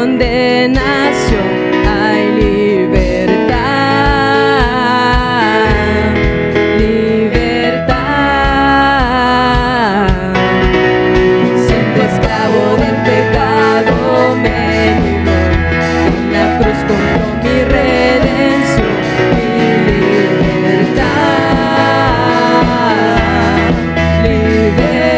condenación, hay libertad, libertad. Siendo esclavo del pecado me libró, en la cruz compró mi redención, mi libertad, libertad.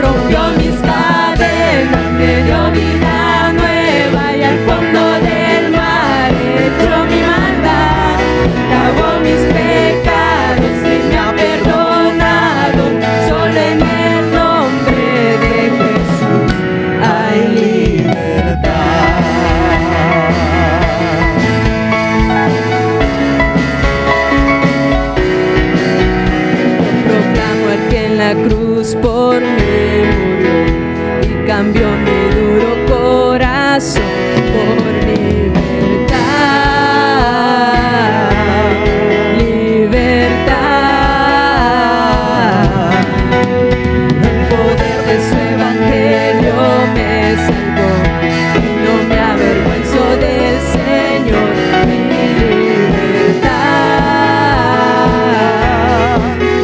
Rompió mis cadenas, me dio vida nueva y al fondo del mar echó mi maldad. Lavó mis pecados y me ha perdonado. Solo en el nombre de Jesús hay libertad. Proclamo al que en la cruz por mí murió y cambió mi duro corazón por libertad, libertad. El poder de su evangelio me salvó y no me avergüenzo del Señor, mi libertad,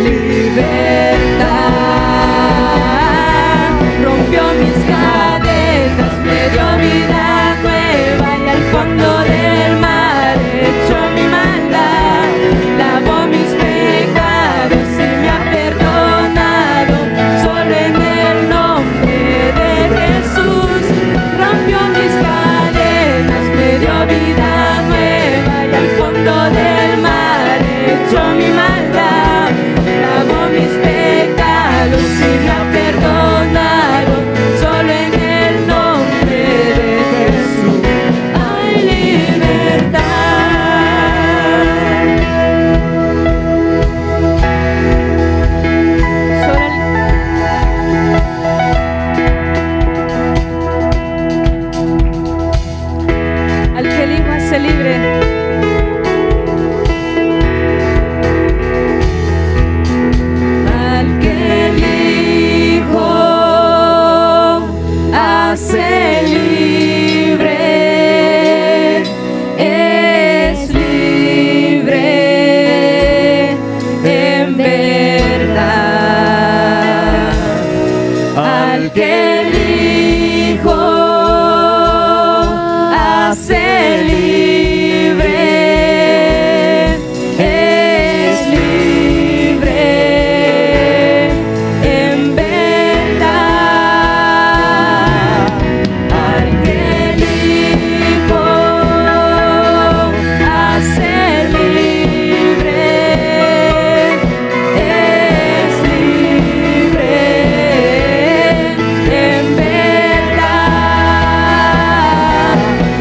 libertad. Rompió mis cadenas, me dio vida nueva y al fondo del mar echó mi maldad. Lavó mis pecados y me ha perdonado. Solo en el nombre de Jesús rompió mis cadenas, me dio vida nueva y al fondo del mar echó mi maldad. Lavó mis pecados y me ha perdonado. Solo en el nombre de Jesús hay libertad. Al que el Hijo hace libre, al que el Hijo hace libre, es libre en verdad. Al que el Hijo hace libre, es libre en verdad. Al que el Hijo hace libre, es libre en verdad.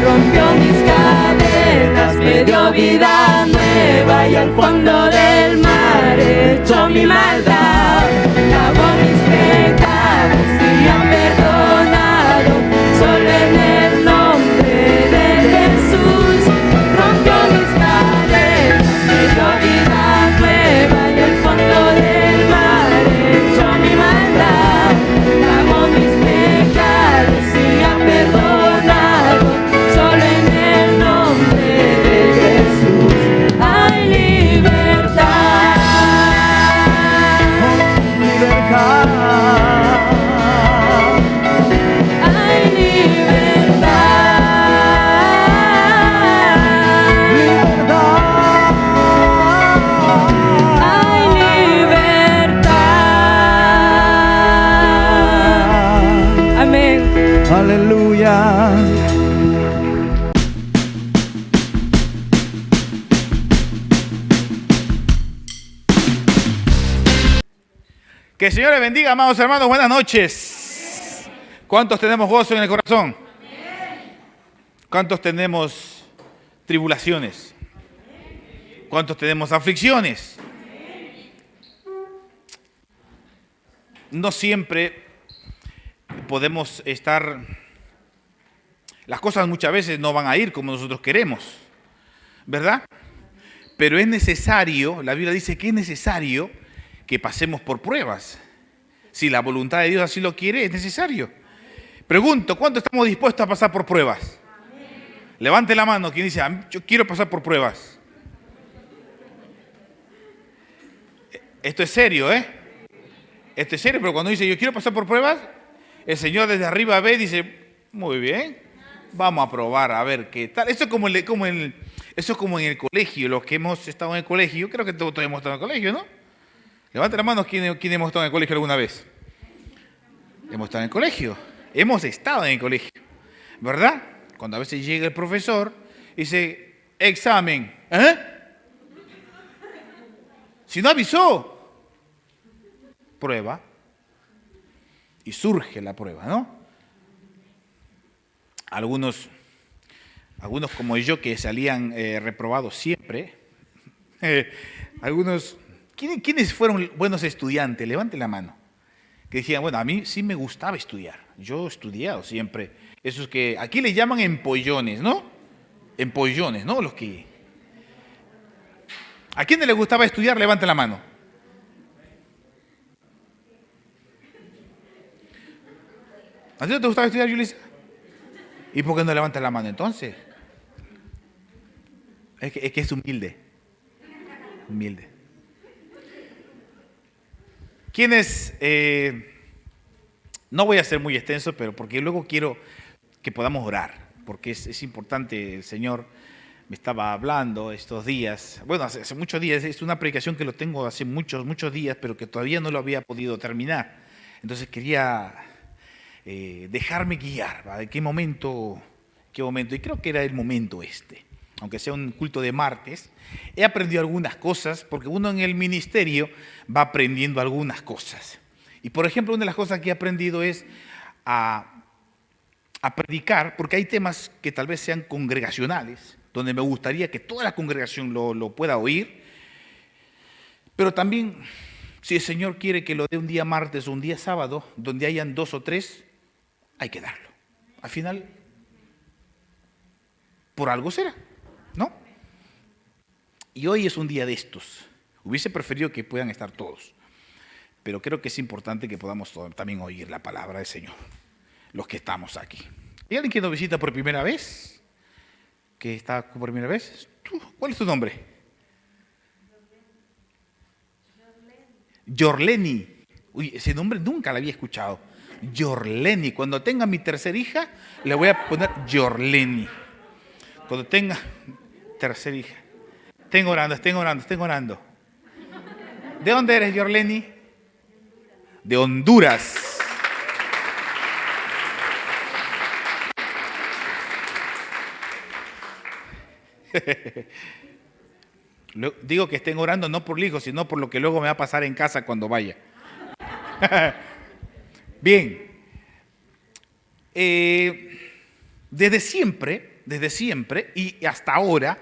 Rompió mis cadenas, me dio vida nueva y al fondo del mar echó mi maldad. Lavó mis pecados y me ha perdonado. Solo en el nombre de Jesús rompió mis cadenas, me dio vida nueva y al fondo del mar echó mi maldad. Lavó mis pecados y me ha perdonado. Solo en el nombre de Jesús hay libertad, libertad. hay libertad, hay libertad. Amén. Aleluya. Que el Señor les bendiga, amados hermanos. Buenas noches. ¿Cuántos tenemos gozo en el corazón? ¿Cuántos tenemos tribulaciones? ¿Cuántos tenemos aflicciones? No siempre podemos estar... Las cosas muchas veces no van a ir como nosotros queremos, ¿verdad? Pero es necesario, la Biblia dice que es necesario que pasemos por pruebas. Si la voluntad de Dios así lo quiere, es necesario. Pregunto, ¿cuánto estamos dispuestos a pasar por pruebas? Levante la mano quien dice, yo quiero pasar por pruebas. Esto es serio, ¿eh? Esto es serio, pero cuando dice, yo quiero pasar por pruebas, el Señor desde arriba ve y dice, muy bien, vamos a probar a ver qué tal. Eso es como en el colegio, los que hemos estado en el colegio. Yo creo que todos hemos estado en el colegio, ¿no? Levante la mano, ¿quién hemos estado en el colegio alguna vez? Hemos estado en el colegio. Hemos estado en el colegio, ¿verdad? Cuando a veces llega el profesor y dice, examen. ¿Eh? Si no avisó, prueba. Y surge la prueba, ¿no? Algunos como yo que salían reprobados siempre. ¿Quiénes fueron buenos estudiantes? Levante la mano. Que decían, bueno, a mí sí me gustaba estudiar. Yo he estudiado siempre. Esos que aquí le llaman empollones, ¿no? Empollones, ¿no? ¿A quién le gustaba estudiar? Levante la mano. ¿A ti no te gustaba estudiar, Yulisa? ¿Y por qué no levanta la mano entonces? Es que es humilde. Humilde. ¿Quiénes? No voy a ser muy extenso, pero porque luego quiero que podamos orar, porque es importante. El Señor me estaba hablando estos días, bueno, hace muchos días, es una predicación que lo tengo hace muchos días, pero que todavía no lo había podido terminar. Entonces quería dejarme guiar, ¿va? ¿En qué momento? Y creo que era el momento aunque sea un culto de martes. He aprendido algunas cosas, porque uno en el ministerio va aprendiendo algunas cosas. Y por ejemplo, una de las cosas que he aprendido es a predicar, porque hay temas que tal vez sean congregacionales, donde me gustaría que toda la congregación lo pueda oír, pero también, si el Señor quiere que lo dé un día martes o un día sábado, donde hayan 2 o 3, hay que darlo. Al final, por algo será, ¿no? Y hoy es un día de estos. Hubiese preferido que puedan estar todos, pero creo que es importante que podamos también oír la palabra del Señor, los que estamos aquí. ¿Hay alguien que nos visita por primera vez? ¿Que está por primera vez? ¿Cuál es tu nombre? Yorleni. Uy, ese nombre nunca lo había escuchado. Yorleni. Cuando tenga mi tercera hija, le voy a poner Yorleni. Cuando tenga tercera hija. Estén orando. ¿De dónde eres, Yorleni? De Honduras. Digo que estén orando no por el hijo, sino por lo que luego me va a pasar en casa cuando vaya. Bien. Desde siempre y hasta ahora,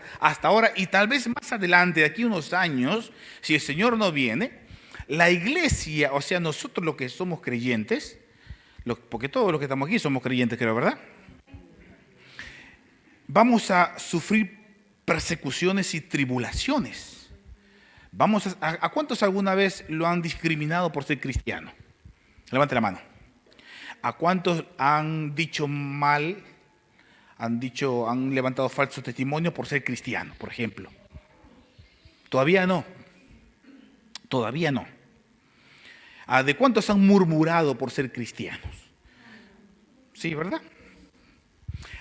y tal vez más adelante, de aquí unos años, si el Señor no viene, la iglesia, o sea, nosotros los que somos creyentes, porque todos los que estamos aquí somos creyentes, creo, ¿verdad? Vamos a sufrir persecuciones y tribulaciones. ¿A cuántos alguna vez lo han discriminado por ser cristiano? Levante la mano. ¿A cuántos han dicho mal, han levantado falsos testimonios por ser cristiano, por ejemplo? Todavía no. ¿De cuántos han murmurado por ser cristianos? Sí, ¿verdad?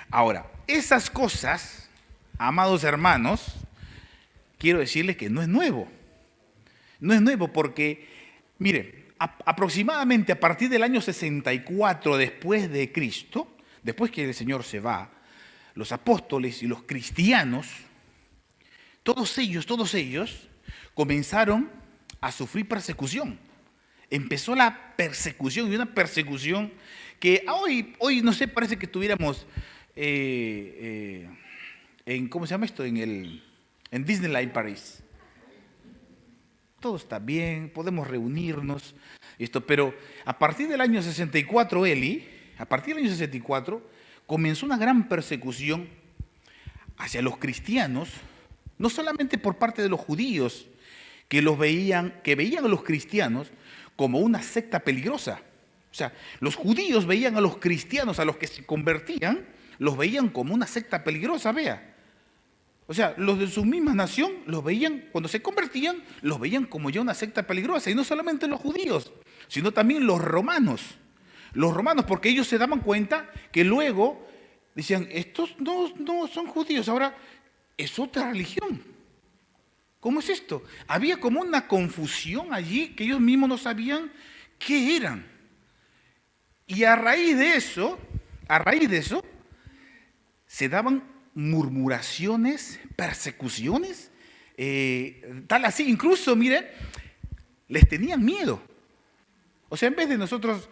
Ahora, esas cosas, amados hermanos, quiero decirles que no es nuevo. No es nuevo porque, mire, aproximadamente a partir del año 64 después de Cristo, después que el Señor se va, los apóstoles y los cristianos, todos ellos comenzaron a sufrir persecución. Empezó la persecución, y una persecución que hoy no sé, parece que estuviéramos ¿cómo se llama esto? En Disneyland París. Todo está bien, podemos reunirnos, pero a partir del año 64, comenzó una gran persecución hacia los cristianos, no solamente por parte de los judíos, que veían a los cristianos como una secta peligrosa, O sea, los judíos veían a los cristianos, a los que se convertían, los veían como una secta peligrosa, vea. O sea, los de su misma nación los veían, cuando se convertían, los veían como ya una secta peligrosa. Y no solamente los judíos, sino también los romanos. Los romanos, porque ellos se daban cuenta que luego decían, estos no son judíos, ahora es otra religión. ¿Cómo es esto? Había como una confusión allí que ellos mismos no sabían qué eran. Y a raíz de eso, se daban murmuraciones, persecuciones, tal así, incluso, miren, les tenían miedo. O sea, en vez de nosotros,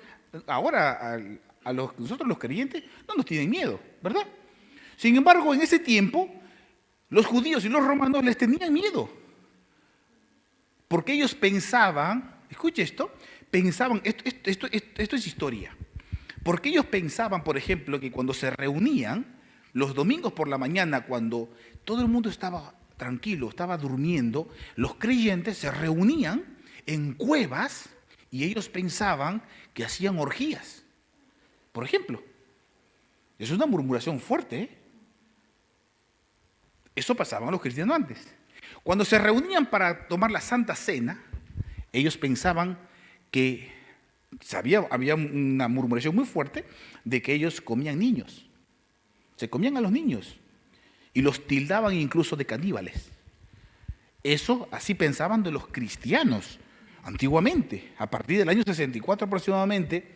ahora nosotros los creyentes, no nos tienen miedo, ¿verdad? Sin embargo, en ese tiempo, los judíos y los romanos les tenían miedo. Porque ellos pensaban, escuche esto, esto es historia. Porque ellos pensaban, por ejemplo, que cuando se reunían, los domingos por la mañana, cuando todo el mundo estaba tranquilo, estaba durmiendo, los creyentes se reunían en cuevas y ellos pensaban que hacían orgías. Por ejemplo, es una murmuración fuerte, ¿eh? Eso pasaban los cristianos antes. Cuando se reunían para tomar la Santa Cena, ellos pensaban que había una murmuración muy fuerte de que ellos comían niños. Se comían a los niños y los tildaban incluso de caníbales. Eso así pensaban de los cristianos antiguamente. A partir del año 64 aproximadamente,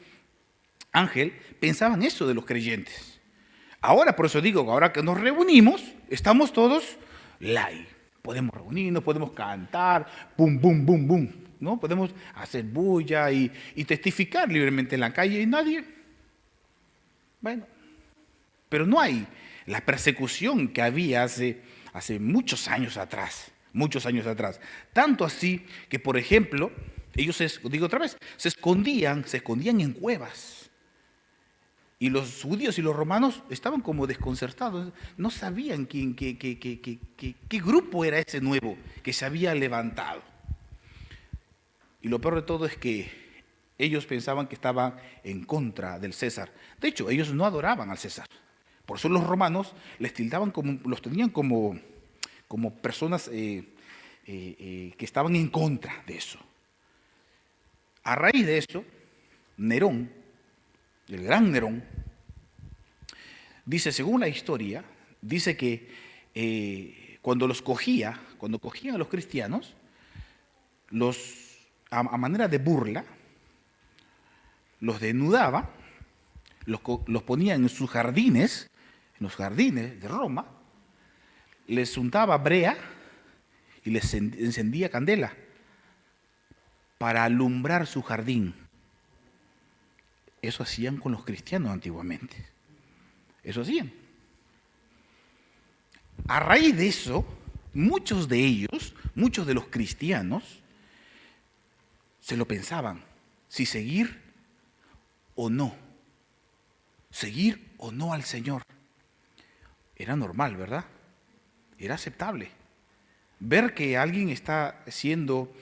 Ángel, pensaban eso de los creyentes. Ahora, por eso digo, ahora que nos reunimos, estamos todos live. Podemos reunirnos, podemos cantar, bum, bum, bum, bum, ¿no? Podemos hacer bulla y testificar libremente en la calle y nadie. Bueno, pero no hay la persecución que había hace muchos años atrás. Tanto así que, por ejemplo, ellos, digo otra vez, se escondían en cuevas. Y los judíos y los romanos estaban como desconcertados, no sabían qué grupo era ese nuevo que se había levantado. Y lo peor de todo es que ellos pensaban que estaban en contra del César. De hecho, ellos no adoraban al César. Por eso los romanos les tildaban los tenían como personas que estaban en contra de eso. A raíz de eso, Nerón, el gran Nerón, dice, según la historia, dice que cuando cogían a los cristianos, a manera de burla, los desnudaba, los ponía en sus jardines, en los jardines de Roma, les untaba brea y les encendía candela para alumbrar su jardín. Eso hacían con los cristianos antiguamente. Eso hacían. A raíz de eso, muchos de los cristianos, se lo pensaban, si seguir o no al Señor. Era normal, ¿verdad? Era aceptable. Ver que alguien está siendo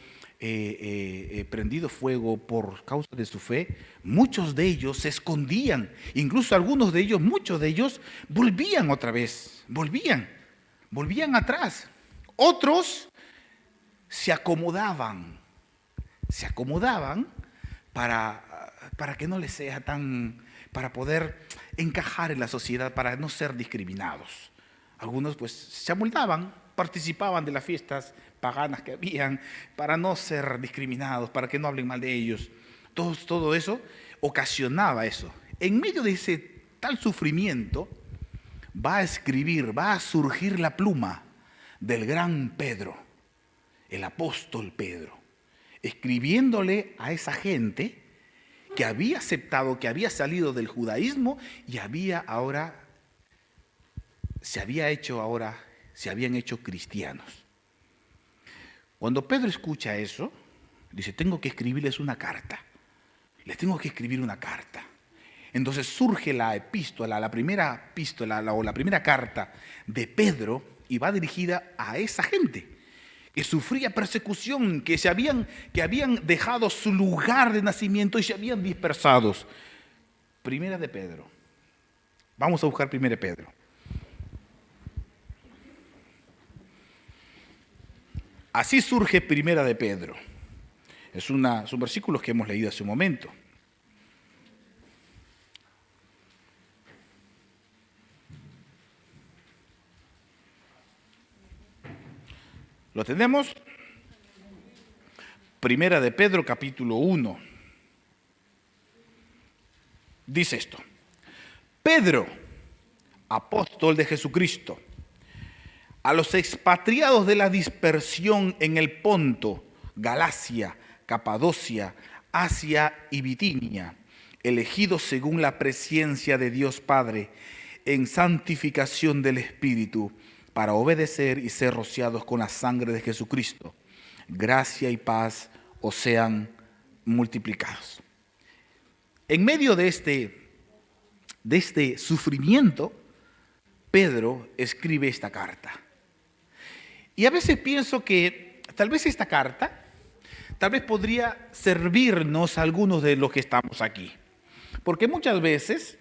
prendido fuego por causa de su fe, muchos de ellos se escondían, incluso muchos de ellos volvían otra vez, volvían atrás. Otros se acomodaban para que no les sea para poder encajar en la sociedad, para no ser discriminados. Algunos pues se amoldaban, participaban de las fiestas paganas que habían, para no ser discriminados, para que no hablen mal de ellos. Todo eso ocasionaba eso. En medio de ese tal sufrimiento, va a surgir la pluma del gran Pedro, el apóstol Pedro, escribiéndole a esa gente que había aceptado, que había salido del judaísmo y se habían hecho cristianos. Cuando Pedro escucha eso, dice, tengo que escribirles una carta. Les tengo que escribir una carta. Entonces surge la primera epístola o la primera carta de Pedro y va dirigida a esa gente que sufría persecución, que habían dejado su lugar de nacimiento y se habían dispersado. Primera de Pedro. Vamos a buscar Primera de Pedro. Así surge Primera de Pedro. Son versículos que hemos leído hace un momento. ¿Lo tenemos? Primera de Pedro, capítulo 1. Dice esto: Pedro, apóstol de Jesucristo, a los expatriados de la dispersión en el Ponto, Galacia, Capadocia, Asia y Bitinia, elegidos según la presciencia de Dios Padre, en santificación del Espíritu, para obedecer y ser rociados con la sangre de Jesucristo. Gracia y paz os sean multiplicados. En medio de este sufrimiento, Pedro escribe esta carta. Y a veces pienso que tal vez esta carta, podría servirnos a algunos de los que estamos aquí. Porque muchas veces,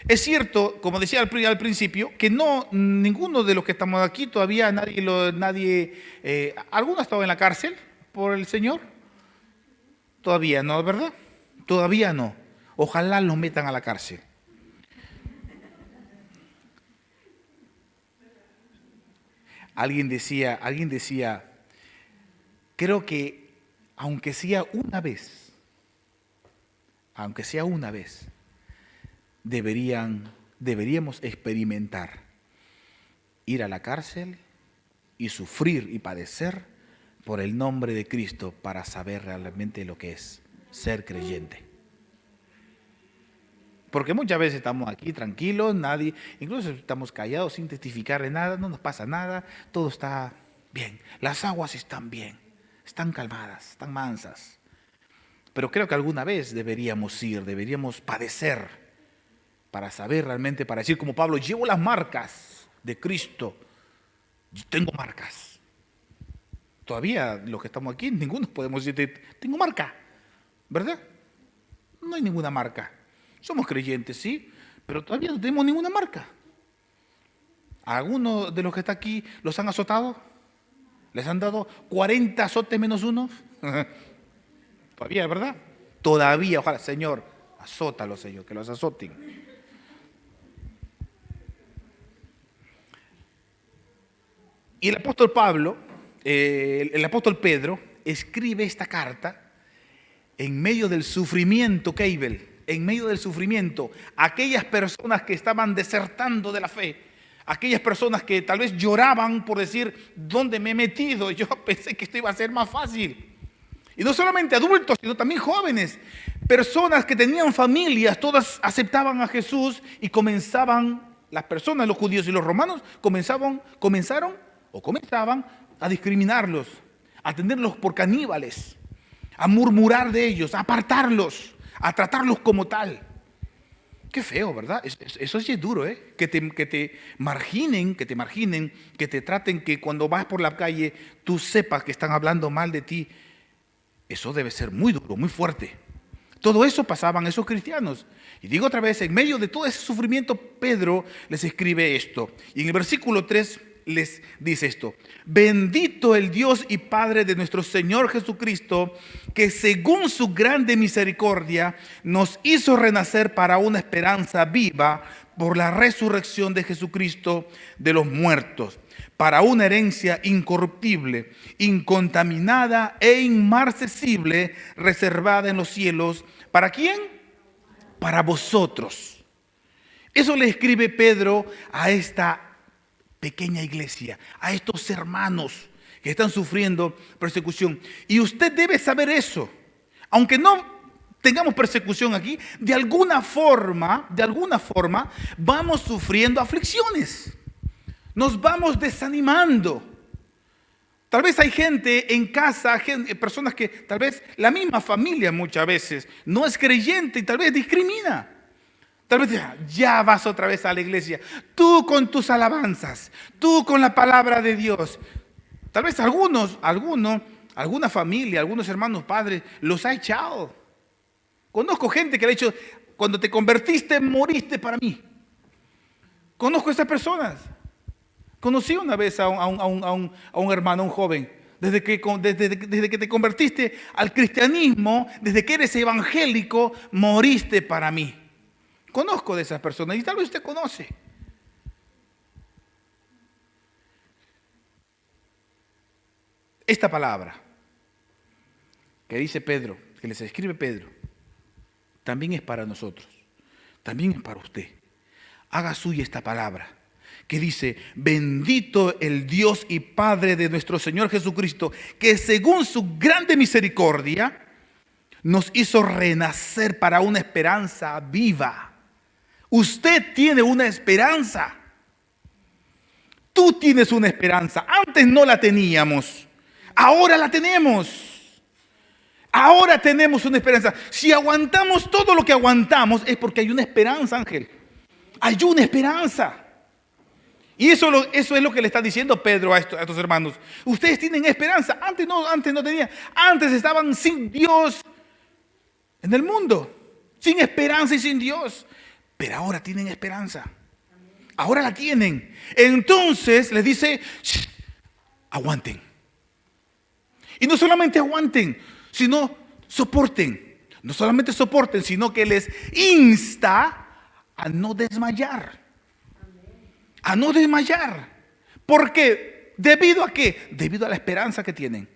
es cierto, como decía al principio, que ninguno de los que estamos aquí, todavía ¿alguno ha estado en la cárcel por el Señor? Todavía no, ¿verdad? Todavía no. Ojalá los metan a la cárcel. Alguien decía, creo que aunque sea una vez, deberíamos experimentar ir a la cárcel y sufrir y padecer por el nombre de Cristo para saber realmente lo que es ser creyente. Porque muchas veces estamos aquí tranquilos, incluso estamos callados sin testificar de nada, no nos pasa nada, todo está bien, las aguas están bien, están calmadas, están mansas. Pero creo que alguna vez deberíamos padecer para saber realmente, para decir como Pablo, llevo las marcas de Cristo, yo tengo marcas. Todavía los que estamos aquí, ninguno podemos decir, tengo marca, ¿verdad? No hay ninguna marca. Somos creyentes, sí, pero todavía no tenemos ninguna marca. ¿Alguno de los que está aquí los han azotado? ¿Les han dado 40 azotes menos uno? Todavía, ¿verdad? Todavía, ojalá, Señor, azótalos, Señor, que los azoten. Y el apóstol el apóstol Pedro escribe esta carta en medio del sufrimiento, en medio del sufrimiento, aquellas personas que estaban desertando de la fe, aquellas personas que tal vez lloraban por decir, ¿dónde me he metido? Yo pensé que esto iba a ser más fácil. Y no solamente adultos, sino también jóvenes, personas que tenían familias, todas aceptaban a Jesús y las personas, los judíos y los romanos, comenzaban a discriminarlos, a tenerlos por caníbales, a murmurar de ellos, a apartarlos, a tratarlos como tal. Qué feo, ¿verdad? Eso sí es duro, ¿eh? Que te marginen, que te traten, que cuando vas por la calle tú sepas que están hablando mal de ti. Eso debe ser muy duro, muy fuerte. Todo eso pasaban esos cristianos. Y digo otra vez, en medio de todo ese sufrimiento, Pedro les escribe esto. Y en el versículo 3 les dice esto: bendito el Dios y Padre de nuestro Señor Jesucristo, que según su grande misericordia nos hizo renacer para una esperanza viva por la resurrección de Jesucristo de los muertos, para una herencia incorruptible, incontaminada e inmarcesible, reservada en los cielos. ¿Para quién? Para vosotros. Eso le escribe Pedro a esta pequeña iglesia, a estos hermanos que están sufriendo persecución. Y usted debe saber eso. Aunque no tengamos persecución aquí, de alguna forma, vamos sufriendo aflicciones. Nos vamos desanimando. Tal vez hay gente en casa, personas que tal vez la misma familia muchas veces no es creyente y tal vez discrimina. Tal vez ya vas otra vez a la iglesia. Tú con tus alabanzas, tú con la palabra de Dios. Tal vez alguna familia, algunos hermanos, padres, los ha echado. Conozco gente que le ha dicho, cuando te convertiste, moriste para mí. Conozco a estas personas. Conocí una vez a un hermano, a un joven. Desde que te convertiste al cristianismo, desde que eres evangélico, moriste para mí. Conozco de esas personas y tal vez usted conoce. Esta palabra que dice Pedro, que les escribe Pedro, también es para nosotros, también es para usted. Haga suya esta palabra que dice: bendito el Dios y Padre de nuestro Señor Jesucristo, que según su grande misericordia nos hizo renacer para una esperanza viva. Usted tiene una esperanza. Tú tienes una esperanza. Antes no la teníamos. Ahora la tenemos. Ahora tenemos una esperanza. Si aguantamos todo lo que aguantamos es porque hay una esperanza, Ángel. Hay una esperanza. Y eso es lo que le está diciendo Pedro a estos hermanos. Ustedes tienen esperanza. Antes no tenían. Antes estaban sin Dios en el mundo. Sin esperanza y sin Dios. Pero ahora tienen esperanza. Ahora la tienen. Entonces les dice: aguanten. Y no solamente aguanten, sino soporten. No solamente soporten, sino que les insta a no desmayar. A no desmayar. ¿Por qué? ¿Debido a qué? Debido a la esperanza que tienen.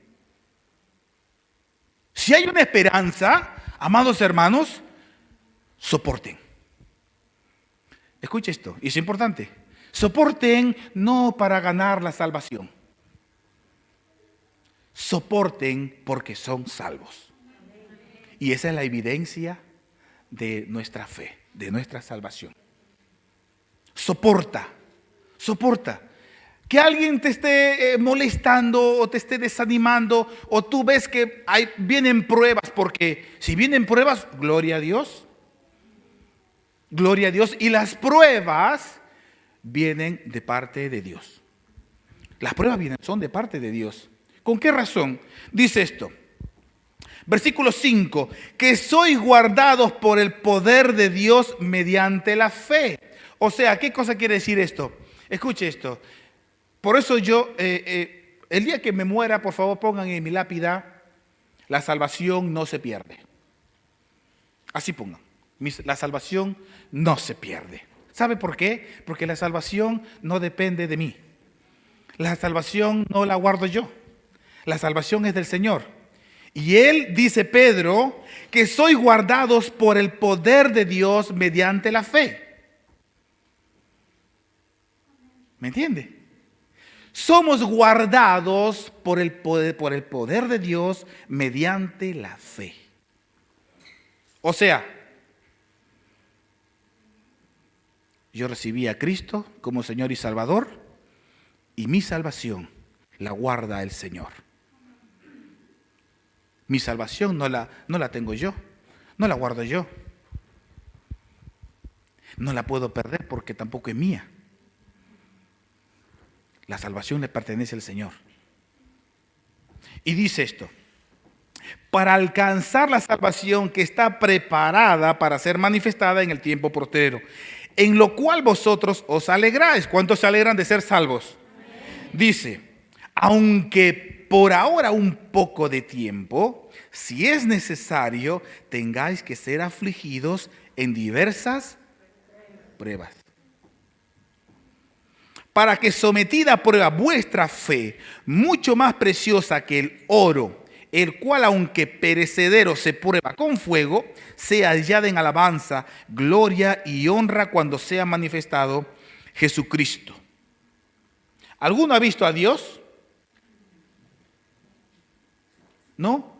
Si hay una esperanza, amados hermanos, soporten. Escuche esto, y es importante. Soporten no para ganar la salvación. Soporten porque son salvos. Y esa es la evidencia de nuestra fe, de nuestra salvación. Soporta. Que alguien te esté molestando o te esté desanimando, o tú ves que vienen pruebas, porque si vienen pruebas, gloria a Dios. Gloria a Dios. Y las pruebas vienen de parte de Dios. Las pruebas son de parte de Dios. ¿Con qué razón? Dice esto. Versículo 5. Que sois guardados por el poder de Dios mediante la fe. O sea, ¿qué cosa quiere decir esto? Escuche esto. Por eso yo, el día que me muera, por favor pongan en mi lápida: la salvación no se pierde. Así pongan. La salvación no se pierde. ¿Sabe por qué? Porque la salvación no depende de mí. La salvación no la guardo yo. La salvación es del Señor. Y Él, dice Pedro, que sois guardados por el poder de Dios mediante la fe. ¿Me entiende? Somos guardados por el poder de Dios mediante la fe. O sea, yo recibí a Cristo como Señor y Salvador, y mi salvación la guarda el Señor. Mi salvación no la tengo yo, no la guardo yo. No la puedo perder porque tampoco es mía. La salvación le pertenece al Señor. Y dice esto: para alcanzar la salvación que está preparada para ser manifestada en el tiempo postrero, en lo cual vosotros os alegráis. ¿Cuántos se alegran de ser salvos? Dice: aunque por ahora un poco de tiempo, si es necesario, tengáis que ser afligidos en diversas pruebas, para que sometida a prueba vuestra fe, mucho más preciosa que el oro, el cual aunque perecedero se prueba con fuego, sea hallada en alabanza, gloria y honra cuando sea manifestado Jesucristo. ¿Alguno ha visto a Dios? ¿No?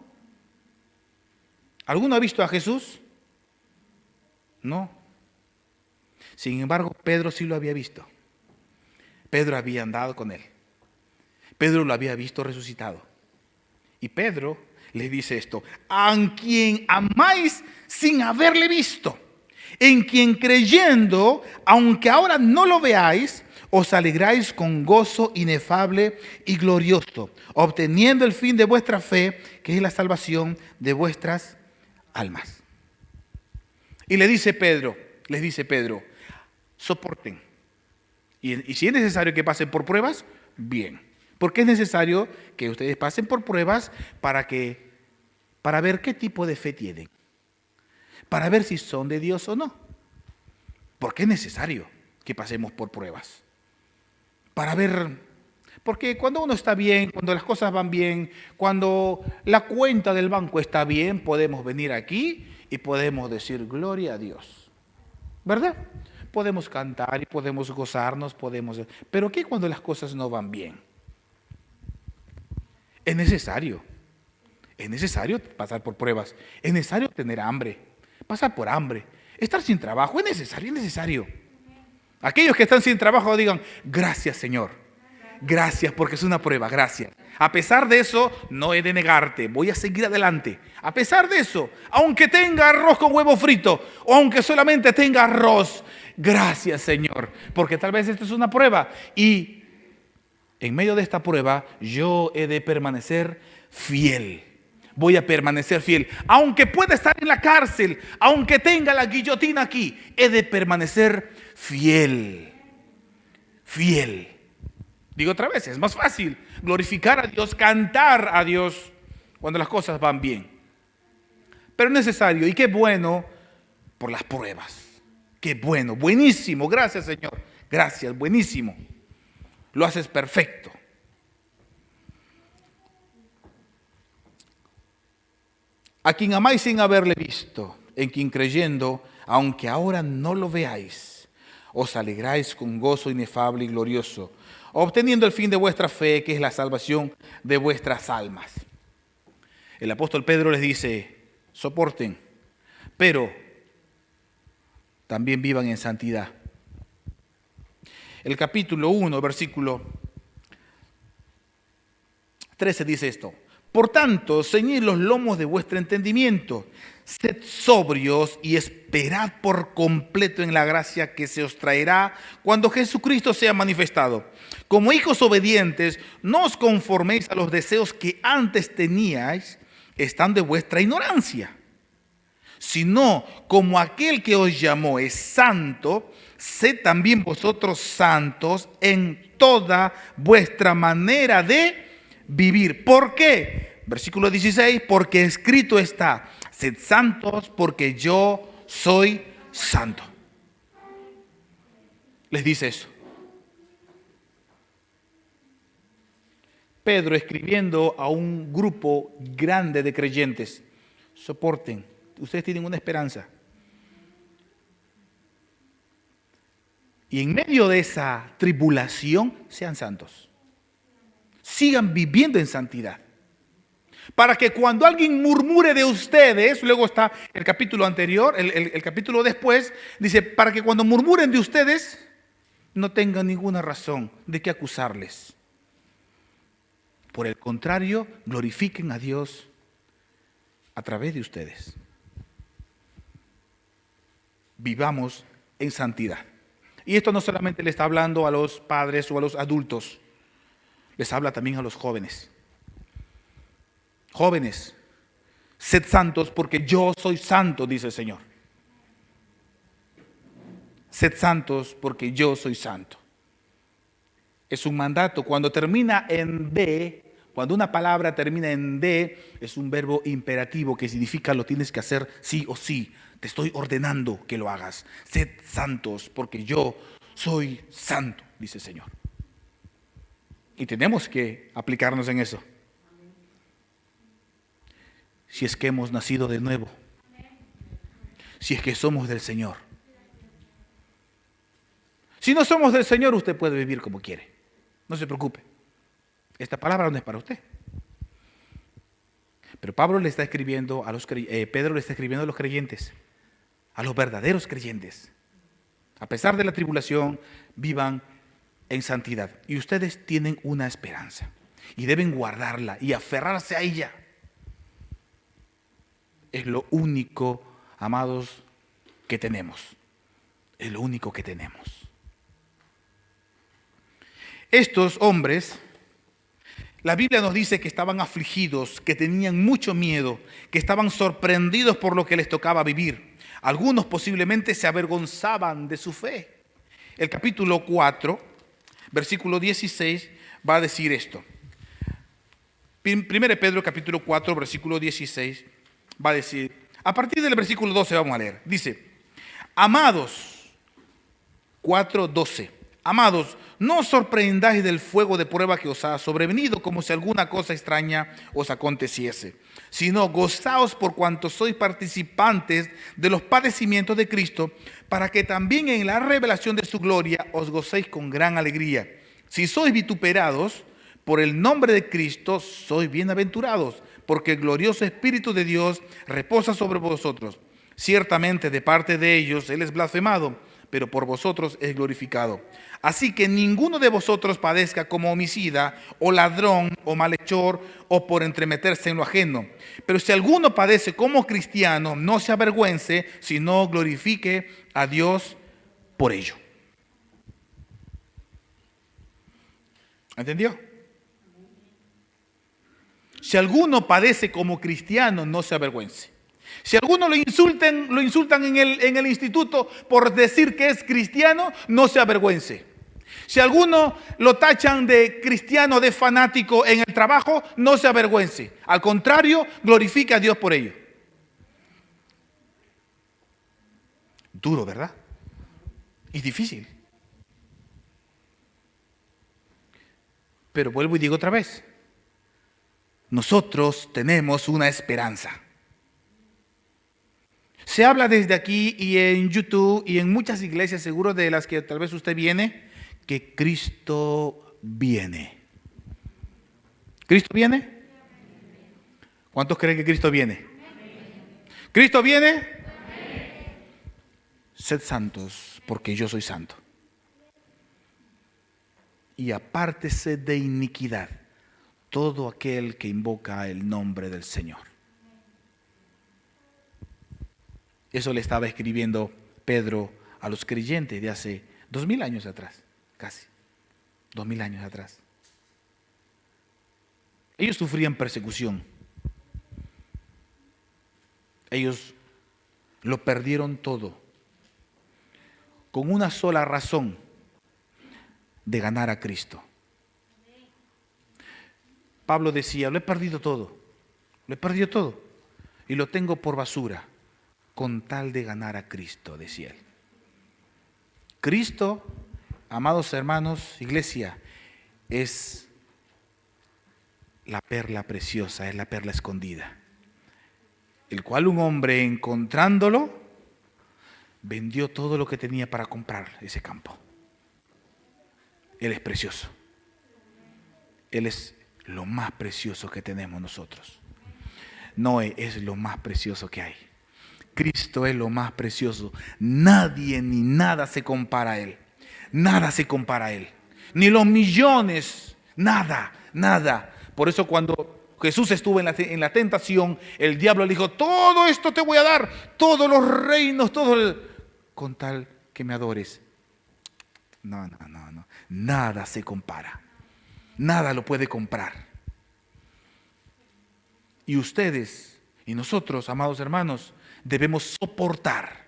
¿Alguno ha visto a Jesús? No. Sin embargo, Pedro sí lo había visto. Pedro había andado con él. Pedro lo había visto resucitado. Y Pedro le dice esto: a quien amáis sin haberle visto. en quien creyendo, aunque ahora no lo veáis, os alegráis con gozo inefable y glorioso, obteniendo el fin de vuestra fe, que es la salvación de vuestras almas. Y les dice Pedro, soporten. Y si es necesario que pasen por pruebas, bien. Porque es necesario que ustedes pasen por pruebas para ver qué tipo de fe tienen. Para ver si son de Dios o no. Porque es necesario que pasemos por pruebas. Para ver, porque cuando uno está bien, cuando las cosas van bien, cuando la cuenta del banco está bien, podemos venir aquí y podemos decir gloria a Dios. ¿Verdad? Podemos cantar y podemos gozarnos, pero ¿qué cuando las cosas no van bien? Es necesario pasar por pruebas, es necesario tener hambre, pasar por hambre, estar sin trabajo, es necesario. Aquellos que están sin trabajo digan, gracias Señor, gracias porque es una prueba, gracias. A pesar de eso, no he de negarte, voy a seguir adelante. A pesar de eso, aunque tenga arroz con huevo frito, o aunque solamente tenga arroz, gracias Señor, porque tal vez esta es una prueba y en medio de esta prueba yo he de permanecer fiel. Voy a permanecer fiel. Aunque pueda estar en la cárcel, aunque tenga la guillotina aquí, he de permanecer fiel. Fiel. Digo otra vez, es más fácil glorificar a Dios, cantar a Dios cuando las cosas van bien. Pero es necesario y qué bueno por las pruebas. Qué bueno, buenísimo, gracias Señor. Gracias, buenísimo. Lo haces perfecto. A quien amáis sin haberle visto, en quien creyendo, aunque ahora no lo veáis, os alegráis con gozo inefable y glorioso, obteniendo el fin de vuestra fe, que es la salvación de vuestras almas. El apóstol Pedro les dice, soporten, pero también vivan en santidad. El capítulo 1, versículo 13 dice esto. Por tanto, ceñid los lomos de vuestro entendimiento, sed sobrios y esperad por completo en la gracia que se os traerá cuando Jesucristo sea manifestado. Como hijos obedientes, no os conforméis a los deseos que antes teníais, estando de vuestra ignorancia, sino como aquel que os llamó es santo, sed también vosotros santos en toda vuestra manera de vivir. ¿Por qué? Versículo 16, porque escrito está, sed santos porque yo soy santo. Les dice eso. Pedro escribiendo a un grupo grande de creyentes, soporten, ustedes tienen una esperanza. Y en medio de esa tribulación, sean santos. Sigan viviendo en santidad. Para que cuando alguien murmure de ustedes, luego está el capítulo anterior, el capítulo después, dice, para que cuando murmuren de ustedes, no tengan ninguna razón de qué acusarles. Por el contrario, glorifiquen a Dios a través de ustedes. Vivamos en santidad. Y esto no solamente le está hablando a los padres o a los adultos, les habla también a los jóvenes. Jóvenes, sed santos porque yo soy santo, dice el Señor. Sed santos porque yo soy santo. Es un mandato. Cuando termina en D, cuando una palabra termina en D, es un verbo imperativo que significa lo tienes que hacer sí o sí. Te estoy ordenando que lo hagas. Sed santos porque yo soy santo, dice el Señor. Y tenemos que aplicarnos en eso. Si es que hemos nacido de nuevo. Si es que somos del Señor. Si no somos del Señor, usted puede vivir como quiere. No se preocupe. Esta palabra no es para usted. Pero Pedro le está escribiendo a los creyentes, a los verdaderos creyentes. A pesar de la tribulación, vivan en santidad. Y ustedes tienen una esperanza. Y deben guardarla y aferrarse a ella. Es lo único, amados, que tenemos. Es lo único que tenemos. Estos hombres, la Biblia nos dice que estaban afligidos, que tenían mucho miedo, que estaban sorprendidos por lo que les tocaba vivir. Algunos posiblemente se avergonzaban de su fe. El capítulo 4, versículo 16, va a decir esto. 1 Pedro capítulo 4, versículo 16, va a decir, a partir del versículo 12 vamos a leer. Dice, amados, 4:12, amados, no os sorprendáis del fuego de prueba que os ha sobrevenido, como si alguna cosa extraña os aconteciese, sino gozaos por cuanto sois participantes de los padecimientos de Cristo, para que también en la revelación de su gloria os gocéis con gran alegría. Si sois vituperados por el nombre de Cristo, sois bienaventurados, porque el glorioso Espíritu de Dios reposa sobre vosotros. Ciertamente de parte de ellos Él es blasfemado, pero por vosotros es glorificado. Así que ninguno de vosotros padezca como homicida, o ladrón, o malhechor, o por entremeterse en lo ajeno. Pero si alguno padece como cristiano, no se avergüence, sino glorifique a Dios por ello. ¿Entendió? Si alguno padece como cristiano, no se avergüence. Si alguno lo insultan en el instituto por decir que es cristiano, no se avergüence. Si alguno lo tachan de cristiano, de fanático en el trabajo, no se avergüence. Al contrario, glorifique a Dios por ello. Duro, ¿verdad? Y difícil. Pero vuelvo y digo otra vez. Nosotros tenemos una esperanza. Se habla desde aquí y en YouTube y en muchas iglesias, seguro de las que tal vez usted viene, que Cristo viene. ¿Cristo viene? ¿Cuántos creen que Cristo viene? ¿Cristo viene? Sed santos, porque yo soy santo. Y apártese de iniquidad todo aquel que invoca el nombre del Señor. Eso le estaba escribiendo Pedro a los creyentes de hace 2000 años atrás, casi 2000 años atrás. Ellos sufrían persecución. Ellos lo perdieron todo con una sola razón: de ganar a Cristo. Pablo decía, lo he perdido todo y lo tengo por basura con tal de ganar a Cristo, decía él. Cristo, amados hermanos, iglesia, es la perla preciosa, es la perla escondida, el cual un hombre, encontrándolo, vendió todo lo que tenía para comprar ese campo. Él es precioso. Él es lo más precioso que tenemos nosotros. Noé es lo más precioso que hay. Cristo es lo más precioso. Nadie ni nada se compara a Él. Nada se compara a Él. Ni los millones, nada. Por eso cuando Jesús estuvo en la tentación, el diablo le dijo, todo esto te voy a dar, todos los reinos, con tal que me adores. No. Nada se compara. Nada lo puede comprar. Y ustedes y nosotros, amados hermanos, debemos soportar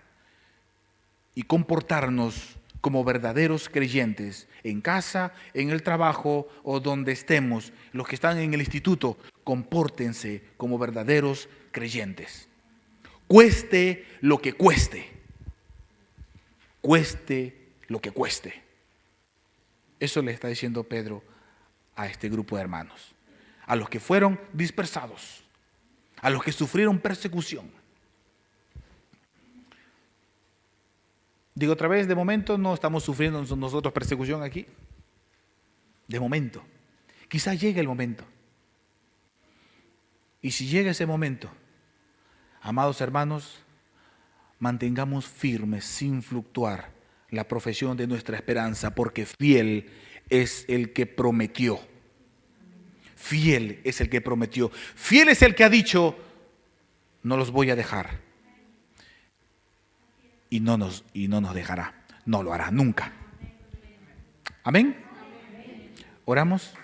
y comportarnos como verdaderos creyentes en casa, en el trabajo o donde estemos. Los que están en el instituto, compórtense como verdaderos creyentes. Cueste lo que cueste. Cueste lo que cueste. Eso le está diciendo Pedro a este grupo de hermanos, a los que fueron dispersados, a los que sufrieron persecución. Digo otra vez, de momento no estamos sufriendo nosotros persecución aquí. De momento. Quizás llegue el momento. Y si llega ese momento, amados hermanos, mantengamos firmes, sin fluctuar, la profesión de nuestra esperanza, porque fiel es el que prometió. Fiel es el que prometió. Fiel es el que ha dicho, no los voy a dejar. y no nos dejará. No lo hará nunca. Amén. Oramos.